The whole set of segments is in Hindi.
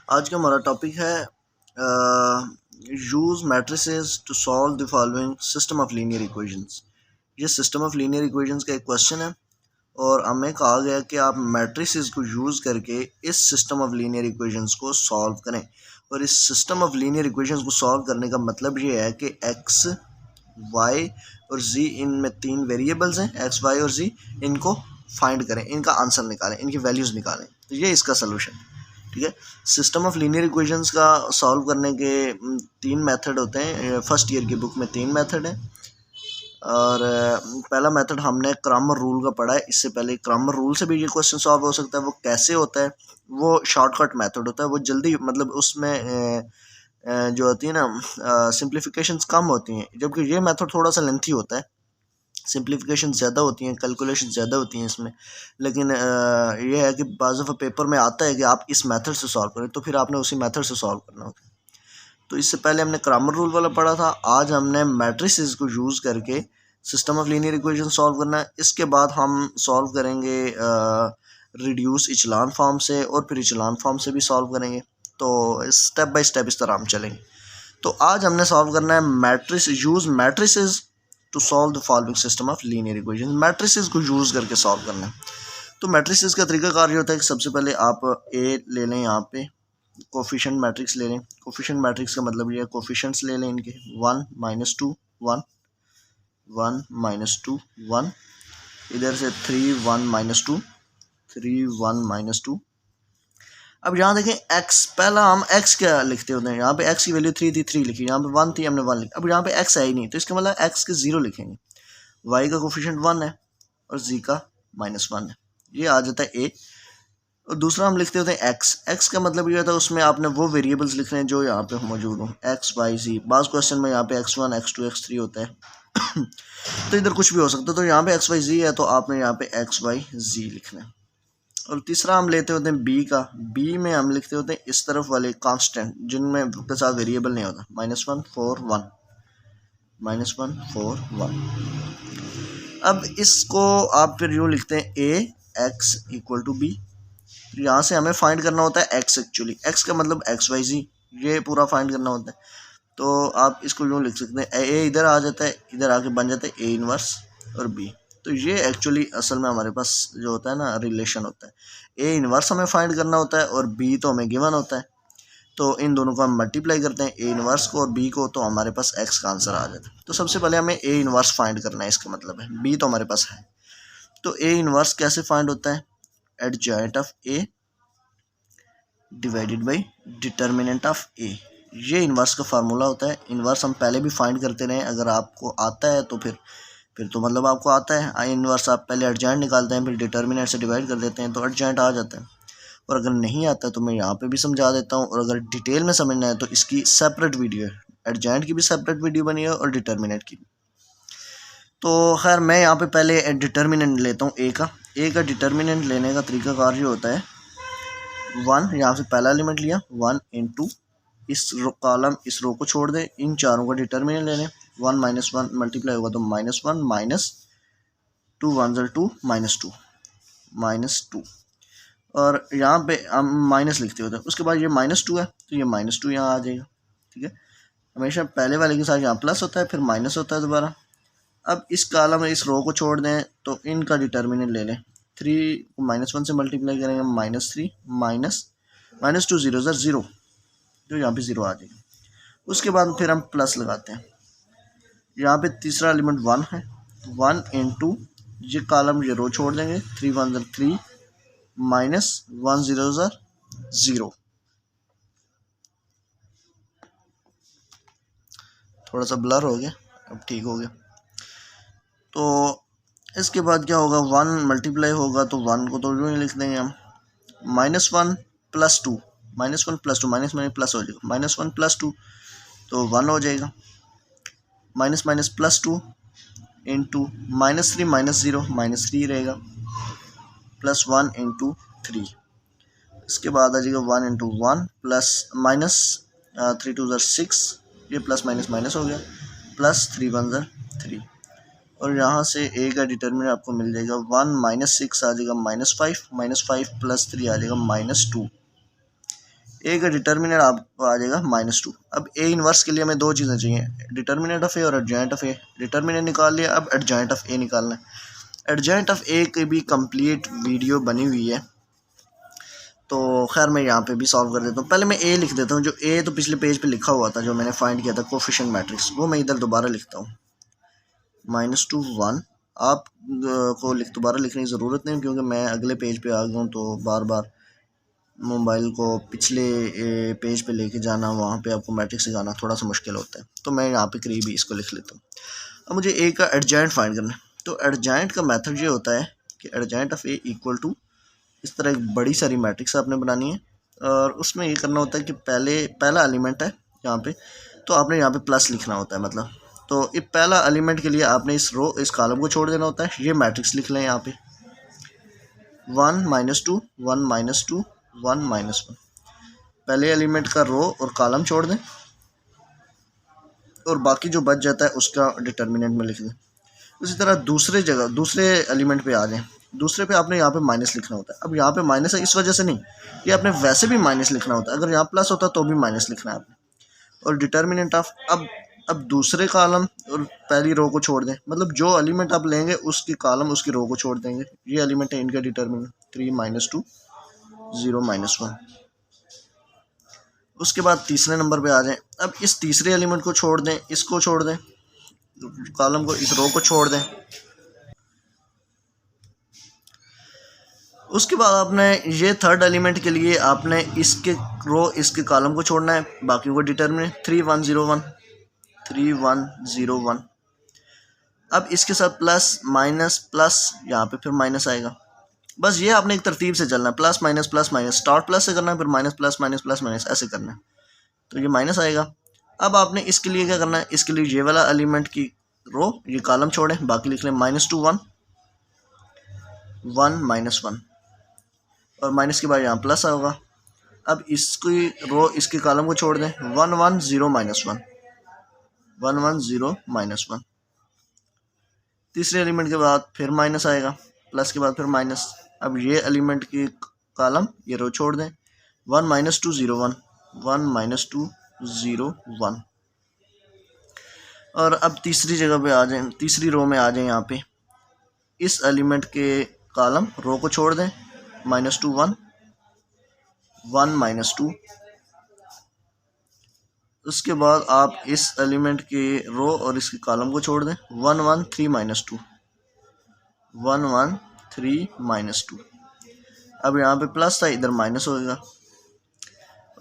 आज का हमारा टॉपिक है use matrices to solve the following system of linear equations. ये सिस्टम ऑफ लीनियर इक्वेशंस का एक क्वेश्चन है और हमें कहा गया कि आप मैट्रिसेस को यूज़ करके इस सिस्टम ऑफ लीनियर इक्वेशंस को सॉल्व करें। और इस सिस्टम ऑफ लीनियर इक्वेशंस को सॉल्व करने का मतलब ये है कि एक्स वाई और जी, इनमें तीन वेरिएबल्स हैं एक्स वाई और जी, इनको फाइंड करें, इनका आंसर निकालें, इनकी वैल्यूज़ निकालें। तो ये इसका सोल्यूशन। ठीक है। सिस्टम ऑफ लीनियर इक्वेशंस का सॉल्व करने के तीन मेथड होते हैं। फर्स्ट ईयर की बुक में तीन मेथड हैं और पहला मेथड हमने क्रैमर रूल का पढ़ा है। इससे पहले क्रैमर रूल से भी ये क्वेश्चन सॉल्व हो सकता है। वो कैसे होता है? वो शॉर्टकट मेथड होता है, वो जल्दी मतलब उसमें जो होती है ना सिंप्लीफिकेशंस कम होती हैं, जबकि ये मेथड थोड़ा सा लेंथी होता है, सिंप्लीफिकेशन ज़्यादा होती हैं, कैलकुलेशन ज़्यादा होती हैं इसमें। लेकिन ये है कि बाज़ दफ़ा पेपर में आता है कि आप इस मेथड से सॉल्व करें, तो फिर आपने उसी मेथड से सॉल्व करना होता है। तो इससे पहले हमने क्रैमर रूल वाला पढ़ा था। आज हमने मैट्रिसेस को यूज़ करके system of linear equation solve करना है। इसके बाद हम सॉल्व करेंगे रिड्यूस इचलान फॉर्म से, और फिर इचलान फॉर्म से भी सॉल्व करेंगे। तो स्टेप बाय स्टेप इस तरह हम चलेंगे। तो आज हमने सॉल्व करना है use matrices to solve the following system of linear equation. Matrices को यूज़ करके सॉल्व करना है। तो मैट्रिसेस का तरीकाकार ये होता है कि सबसे पहले आप ए ले लें, यहाँ पे कोफिशिएंट मैट्रिक्स ले लें। कोफिशिएंट मैट्रिक्स का मतलब ये है कोफिशिएंट्स ले लें इनके 1 -2 1 1 -2 1, इधर से 3 1 -2 3 1 -2। अब यहाँ देखें x, पहला हम x क्या लिखते होते हैं, यहाँ पे x की वैल्यू 3 थी 3 लिखी, यहाँ पे 1 थी हमने 1 लिखी। अब यहाँ पे x है ही नहीं, तो इसका मतलब x के 0 लिखेंगे। y का कोफिशिएंट 1 है और z का -1 है, ये आ जाता है a। और दूसरा हम लिखते होते हैं x का मतलब ये होता है उसमें आपने वो वेरिएबल्स लिखने हैं जो यहाँ पे मौजूद हो, x y z। बाज़ क्वेश्चन में यहाँ पे x1 x2 x3 होता है तो इधर कुछ भी हो सकता है। तो यहाँ पे x y z है, तो आपने यहाँ पे x y z लिखना है। और तीसरा हम लेते होते हैं बी का। बी में हम लिखते होते हैं इस तरफ वाले कांस्टेंट जिनमें के साथ वेरिएबल नहीं होता, -1 4 1 -1 4 1। अब इसको आप फिर यूँ लिखते हैं ए एक्स इक्वल टू बी। तो यहाँ से हमें फाइंड करना होता है एक्स। एक्चुअली एक्स का मतलब एक्स वाई जी, ये पूरा फाइंड करना होता है। तो आप इसको यूँ लिख सकते हैं, ए इधर आ जाता है, इधर आके बन जाता है ए इनवर्स और बी। तो ये एक्चुअली असल में हमारे पास जो होता है ना रिलेशन होता है। ए इनवर्स हमें फाइंड करना होता है और बी तो हमें गिवन होता है। तो इन दोनों को हम मल्टीप्लाई करते हैं, ए इनवर्स को और बी को, तो हमारे पास एक्स का आंसर आ जाता है। तो सबसे पहले हमें ए इनवर्स फाइंड करना है, इसका मतलब है बी तो हमारे पास है। तो ए इनवर्स कैसे फाइंड होता है? Adjoint of A divided by determinant of A, ये इनवर्स का फार्मूला होता है। इनवर्स हम पहले भी फाइंड करते रहे, अगर आपको आता है तो फिर तो मतलब आपको आता है। इनवर्स आप पहले एडजॉइंट निकालते हैं, फिर डिटर्मिनेंट से डिवाइड कर देते हैं, तो एडजॉइंट आ जाता है। और अगर नहीं आता तो मैं यहाँ पे भी समझा देता हूँ, और अगर डिटेल में समझना है तो इसकी सेपरेट वीडियो है, एडजॉइंट की भी सेपरेट वीडियो बनी है और डिटर्मिनेंट की। तो खैर मैं यहाँ पे पहले डिटर्मिनेंट लेता हूँ ए का। ए का डिटर्मिनेंट लेने का तरीकाकार ये होता है, 1 यहाँ से पहला एलिमेंट लिया, 1 इंटू इस कॉलम इस रो को छोड़ दे, इन चारों का डिटर्मिनेंट लेने, 1 -1 मल्टीप्लाई होगा तो -1 -2 1 2 -2 और यहाँ पे हम माइनस लिखते होते हैं। उसके बाद ये -2 है तो ये -2 यहाँ आ जाएगा। ठीक है, हमेशा पहले वाले के साथ यहाँ प्लस होता है, फिर माइनस होता है दोबारा। अब इस कॉलम में इस रो को छोड़ दें तो इनका डिटर्मिनेंट ले लें, 3 को -1 से मल्टीप्लाई करेंगे, -3 -2 0 0, जो यहाँ पे 0 आ जाएगा। उसके बाद फिर हम प्लस लगाते हैं, यहाँ पे तीसरा एलिमेंट 1 है, 1 इंटू ये कॉलम ये रो छोड़ देंगे, 3 1 3 -1 0 0। थोड़ा सा ब्लर हो गया, अब ठीक हो गया। तो इसके बाद क्या होगा, 1 मल्टीप्लाई होगा तो 1 को तो यूँ ही लिख देंगे हम, -1 + 2 -1 + 2 माइनस में प्लस हो जाएगा, -1 + 2 तो 1 हो जाएगा, माइनस प्लस 2 इंटू -3 -0 -3 रहेगा, +1 इंटू 3। इसके बाद आ जाएगा 1 इंटू 1 प्लस -3 2 6, ये प्लस माइनस माइनस हो गया, +3 1 3। और यहाँ से ए का डिटर्मिनेंट आपको मिल जाएगा 1 -6 आ जाएगा -5 -5 + 3 आ जाएगा -2। ए का डिटर्मिनेंट आपको आ जाएगा -2। अब ए इनवर्स के लिए हमें दो चीज़ें चाहिए, डिटर्मिनेंट ऑफ ए और एडजॉइंट ऑफ ए। डिटर्मिनेंट निकाल लिया, अब एडजॉइंट ऑफ ए निकालना है। एडजॉइंट ऑफ ए की भी कंप्लीट वीडियो बनी हुई है, तो खैर मैं यहाँ पे भी सॉल्व कर देता हूँ। पहले मैं ए लिख देता हूँ, जो ए तो पिछले पेज पे लिखा हुआ था जो मैंने फाइंड किया था कोफिशिएंट मैट्रिक्स, वो मैं इधर दोबारा लिखता हूँ। -2 1 आप को दोबारा लिखने की ज़रूरत नहीं, क्योंकि मैं अगले पेज पे आ गया हूँ, तो बार बार मोबाइल को पिछले पेज पे लेके जाना, वहाँ पे आपको मैट्रिक्स सिखाना थोड़ा सा मुश्किल होता है, तो मैं यहाँ पे करीब ही इसको लिख लेता हूँ। अब मुझे ए का एडजॉइंट फाइंड करना है, तो एडजॉइंट का मेथड ये होता है कि adjoint of A equal to, इस तरह एक बड़ी सारी मैट्रिक्स आपने बनानी है, और उसमें ये करना होता है कि पहला एलिमेंट है यहाँ पे, तो आपने यहाँ पे प्लस लिखना होता है, मतलब तो ये पहला एलिमेंट के लिए आपने इस कॉलम को छोड़ देना होता है। ये मैट्रिक्स लिख लें यहाँ पे 1 -2 1 -2 1 -1, पहले एलिमेंट का रो और कॉलम छोड़ दें, और बाकी जो बच जाता है उसका डिटर्मिनेंट में लिख दें। उसी तरह दूसरे एलिमेंट पे आ जाएं, दूसरे पे आपने यहाँ पे माइनस लिखना होता है। अब यहाँ पे माइनस है इस वजह से नहीं, ये आपने वैसे भी माइनस लिखना होता है, अगर यहाँ प्लस होता तो भी माइनस लिखना है आपने। और डिटर्मिनेंट ऑफ, अब दूसरे कॉलम और पहली रो को छोड़ दें, मतलब जो एलिमेंट आप लेंगे उसकी कॉलम उसकी रो को छोड़ देंगे। ये एलिमेंट है इनका डिटर्मिनेंट 3 -2 0 -1। उसके बाद तीसरे नंबर पे आ जाएं। अब इस तीसरे एलिमेंट को छोड़ दें, इसको छोड़ दें, कॉलम को, इस रो को छोड़ दें। उसके बाद आपने ये थर्ड एलिमेंट के लिए आपने इसके रो इसके कॉलम को छोड़ना है, बाकी को डिटर्मिनेंट 3 1 0 1 3 1 0 1। अब इसके साथ प्लस माइनस प्लस, यहाँ पे फिर माइनस आएगा। बस ये आपने एक तरतीब से चलना है, प्लस माइनस, स्टार्ट प्लस से करना है, फिर minus plus minus plus minus ऐसे करना है, तो ये माइनस आएगा। अब आपने इसके लिए क्या करना है, इसके लिए ये वाला एलिमेंट की रो ये कॉलम छोड़ें, बाकी लिख लें -2 1 1 -1, और माइनस के बाद यहाँ प्लस होगा। अब इसकी रो इसके कॉलम को छोड़ दें, 1 1 0 -1 1 1 0 -1। तीसरे एलिमेंट के बाद फिर माइनस आएगा, प्लस के बाद फिर माइनस। अब ये एलिमेंट की कॉलम ये रो छोड़ दें, 1 -2 0 1 1 -2 0 1। और अब तीसरी जगह पे आ जाएं, तीसरी रो में आ जाएं, यहाँ पे इस एलिमेंट के कॉलम रो को छोड़ दें, -2 1 1 -2। उसके बाद आप इस एलिमेंट के रो और इसके कॉलम को छोड़ दें, 1 1 3 -2 1 1 3 -2। अब यहाँ पे प्लस था, इधर माइनस होगा।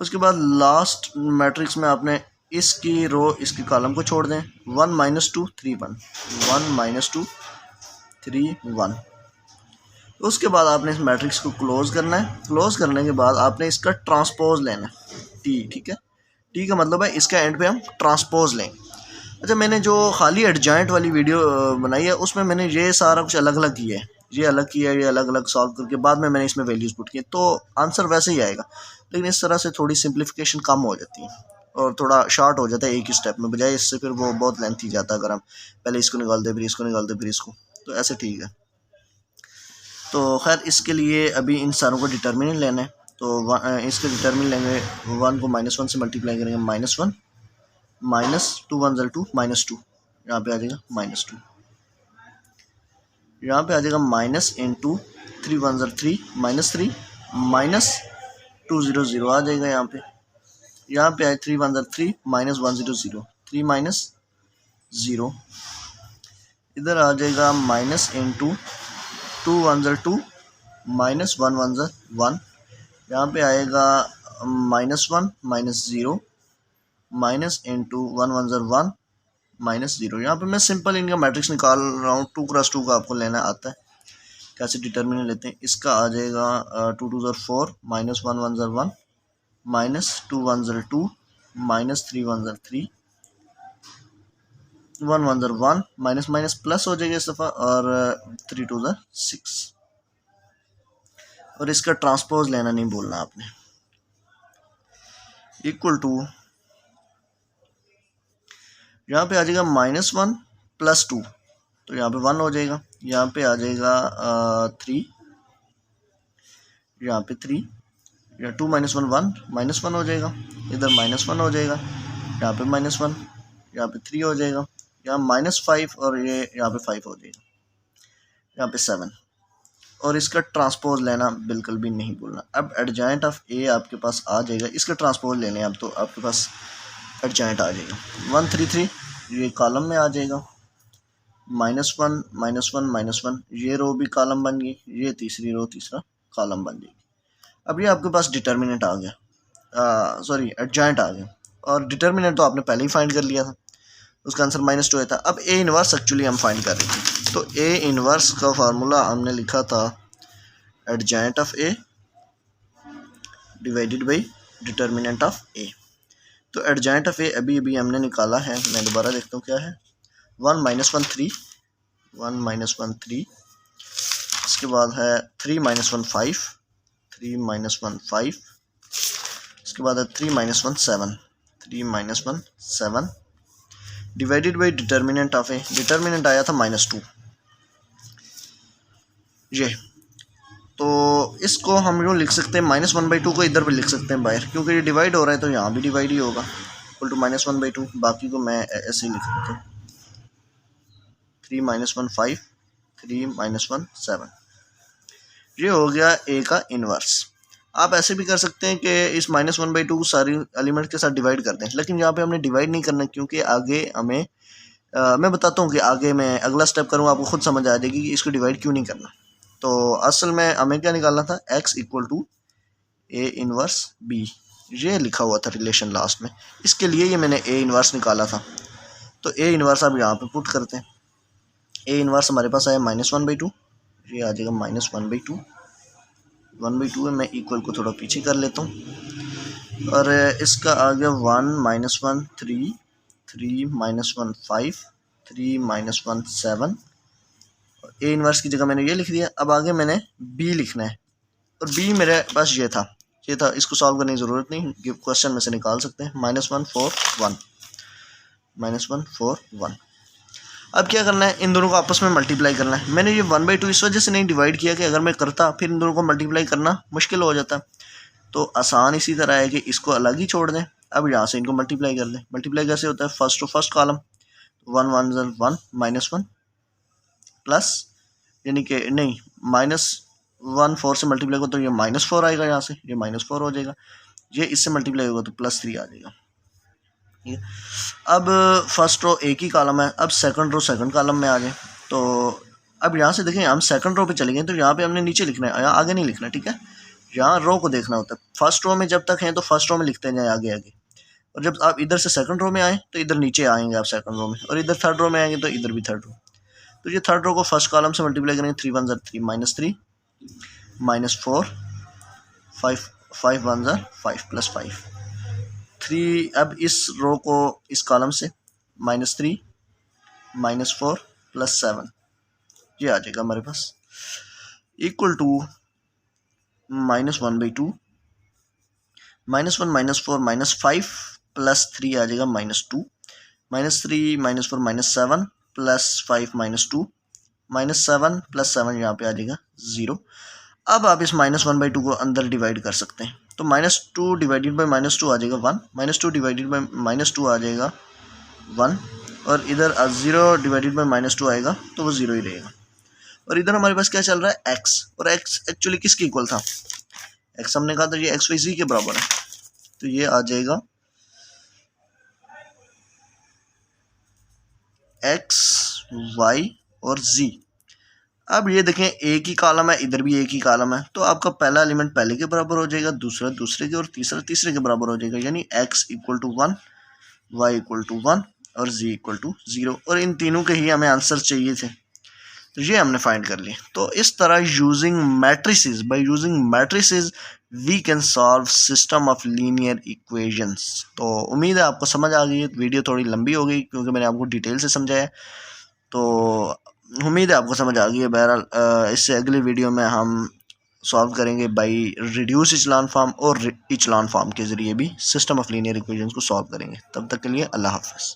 उसके बाद लास्ट मैट्रिक्स में आपने इसकी रो इसके कॉलम को छोड़ दें, 1 -2 3 1 1 -2 3 1। उसके बाद आपने इस मैट्रिक्स को क्लोज करना है। क्लोज करने के बाद आपने इसका ट्रांसपोज लेना है, टी, ठीक है। टी का मतलब है इसका एंड पे हम ट्रांसपोज लें। अच्छा, मैंने जो खाली एडजॉइंट वाली वीडियो बनाई है उसमें मैंने ये सारा कुछ अलग अलग किया है, ये अलग किया है, ये अलग अलग सॉल्व करके बाद में मैंने इसमें वैल्यूज़ पुट किए, तो आंसर वैसे ही आएगा, लेकिन इस तरह से थोड़ी सिंप्लीफिकेशन कम हो जाती है और थोड़ा शॉर्ट हो जाता है एक ही स्टेप में, बजाय इससे फिर वो बहुत लेंथी जाता है अगर हम पहले इसको निकाल दे फिर इसको निकाल दे फिर इसको, तो ऐसे ठीक है। तो खैर इसके लिए अभी इन सारों को डिटर्मिनेंट लेना है, तो इसके डिटर्मिनेंट लेंगे, 1 को -1 से मल्टीप्लाई करेंगे, -1 -2 1 2 -2, यहाँ पे आ जाएगा -2, यहाँ पे आ जाएगा माइनस इंटू 3 1 3 -3 -2 0 0 आ जाएगा। यहाँ पे आए 3 1 3 -1 0 0 3 -0, इधर आ जाएगा माइनस इंटू 2 1 2 -1 1 1, यहाँ पे आएगा -1 -0 माइनस इंटू 1 1 -0। यहाँ पे मैं सिंपल इनका मैट्रिक्स निकाल रहा हूँ, 2 क्रॉस 2 का आपको लेना आता है, कैसे डिटर्मिनेंट लेते हैं। इसका आ जाएगा 2 2 4 -1 1 1 -2 1 2 -3 1 3 1 1 1 माइनस माइनस प्लस हो जाएगा इस दफ़ा, और 3 2 6। और इसका ट्रांसपोज लेना नहीं भूलना आपने, इक्वल टू, यहाँ पे आ जाएगा -1 + 2, तो यहाँ पे 1 हो जाएगा, यहाँ पे आ जाएगा 3, यहाँ पे 3, या 2 minus one one, minus one हो जाएगा, इधर माइनस वन हो जाएगा, यहाँ पे माइनस वन, यहाँ पे 3 हो जाएगा, यहाँ -5 और ये यहाँ पे 5 हो जाएगा, यहाँ पे 7। और इसका ट्रांसपोज लेना बिल्कुल भी नहीं भूलना। अब एडजॉइंट ऑफ ए आपके पास आ जाएगा, इसका ट्रांसपोज लेने अब तो आपके पास एडजॉइंट आ जाएगा 1 3 3, ये कॉलम में आ जाएगा, -1 -1 ये रो भी कॉलम बन गई, ये तीसरी रो तीसरा कॉलम बन जाएगी। अब ये आपके पास डिटर्मिनेंट आ गया, सॉरी एडजॉइंट आ गया, और डिटर्मिनेंट तो आपने पहले ही फाइंड कर लिया था, उसका आंसर -2 था। अब ए इनवर्स एक्चुअली हम फाइंड कर रहे थे, तो ए इनवर्स का फार्मूला हमने लिखा था adjoint of A divided by determinant of A. तो एडजॉइंट ऑफ ए अभी अभी हमने निकाला है, मैं दोबारा देखता हूँ क्या है, 1 - 1 3, 1 - 1 3, इसके बाद है 3 - 1 5, 3 - 1 5, इसके बाद है 3 - 1 7, 3 - 1 7 divided by determinant of A, determinant आया था -2। ये तो इसको हम यूँ लिख सकते हैं -1/2 को इधर भी लिख सकते हैं बाहर, क्योंकि ये डिवाइड हो रहा है तो यहाँ भी डिवाइड ही होगा, इक्वल टू -1/2। बाकी को मैं ऐसे ही लिख देता हूँ, 3 - 1 5, 3 - 1 7। ये हो गया ए का इन्वर्स। आप ऐसे भी कर सकते हैं कि इस -1/2 को सारी एलिमेंट के साथ डिवाइड कर दें, लेकिन यहाँ पे हमने डिवाइड नहीं करना, क्योंकि आगे हमें मैं बताता हूँ कि आगे मैं अगला स्टेप करूँगा, आपको खुद समझ आ जाएगी कि इसको डिवाइड क्यों नहीं करना। तो असल में हमें क्या निकालना था, x = ए इनवर्स b, ये लिखा हुआ था रिलेशन लास्ट में, इसके लिए ये मैंने ए इनवर्स निकाला था। तो ए इनवर्स आप यहाँ पे पुट करते हैं, ए इनवर्स हमारे पास आया -1/2, ये आ जाएगा -1/2, 1/2 है, मैं इक्वल को थोड़ा पीछे कर लेता हूँ, और इसका आ गया 1 - 1 3, 3 - 1 5, 3 - 1 7, ए इनवर्स की जगह मैंने ये लिख दिया। अब आगे मैंने बी लिखना है, और बी मेरे पास ये था, इसको सॉल्व करने की ज़रूरत नहीं, क्वेश्चन में से निकाल सकते हैं, -1 4 1, -1 4 1। अब क्या करना है, इन दोनों को आपस में मल्टीप्लाई करना है। मैंने ये 1/2 इस वजह से नहीं डिवाइड किया कि अगर मैं करता फिर इन दोनों को मल्टीप्लाई करना मुश्किल हो जाता, तो आसान इसी तरह है कि इसको अलग ही छोड़ दें। अब यहाँ से इनको मल्टीप्लाई कर दें। मल्टीप्लाई कैसे होता है, first to first column, 1 1 1 -1 plus, यानी कि नहीं, -1 4 से मल्टीप्लाई को तो ये -4 आएगा, यहाँ से ये -4 हो जाएगा, ये इससे मल्टीप्लाई होगा तो +3 आ जाएगा। ठीक है, अब फर्स्ट रो एक ही कॉलम है, अब सेकंड रो सेकंड कॉलम में आ जाए। तो अब यहाँ से देखें, हम सेकंड रो पे चले गए, तो यहाँ पे हमने नीचे लिखना है, यहाँ आगे नहीं लिखना। ठीक है, यहाँ रो को देखना होता है। फर्स्ट रो में जब तक हैं तो फर्स्ट रो में लिखते हैं आगे आगे, और जब आप इधर से सेकंड रो में आए तो इधर नीचे आएंगे आप सेकंड रो में, और इधर थर्ड रो में आएंगे तो इधर भी थर्ड रो। तो ये थर्ड रो को फर्स्ट कॉलम से मल्टीप्लाई करेंगे, 3 1 3 -3 -4 5 5 1 5 +5 3। अब इस रो को इस कॉलम से -3 -4 +7 ये आ जाएगा हमारे पास, इक्वल टू -1/2 -1 -4 -5 +3 आ जाएगा -2 -3 -4 -7 +5 -2 -7 +7 यहाँ पे आ जाएगा 0। अब आप इस -1/2 को अंदर डिवाइड कर सकते हैं, तो -2 डिवाइडेड बाई -2 आ जाएगा 1, -2 डिवाइडेड बाई -2 आ जाएगा 1, और इधर 0 डिवाइडेड बाई -2 आएगा तो वो 0 ही रहेगा। और इधर हमारे पास क्या चल रहा है, x, और x एक्चुअली किसके इक्वल था, x हमने कहा था ये x/z के बराबर है, तो ये आ जाएगा x y और z। अब ये देखें एक ही कॉलम है, इधर भी एक ही कॉलम है, तो आपका पहला एलिमेंट पहले के बराबर हो जाएगा, दूसरा दूसरे के, और तीसरा तीसरे के बराबर हो जाएगा, यानी x = 1, y = 1 और z = 0, और इन तीनों के ही हमें आंसर चाहिए थे, तो ये हमने फाइंड कर लिए। तो इस तरह using matrices, by using matrices we can solve system of linear equations. तो उम्मीद है आपको समझ आ गई है। वीडियो थोड़ी लंबी हो गई क्योंकि मैंने आपको डिटेल से समझाया, तो उम्मीद है आपको समझ आ गई है। बहरहाल इससे अगली वीडियो में हम सॉल्व करेंगे बाई रिड्यूस इचेलॉन फॉर्म और इचेलॉन फॉर्म के ज़रिए भी सिस्टम ऑफ लीनियर इक्वेशंस को सॉल्व करेंगे। तब तक के लिए अल्लाह हाफ़िज़।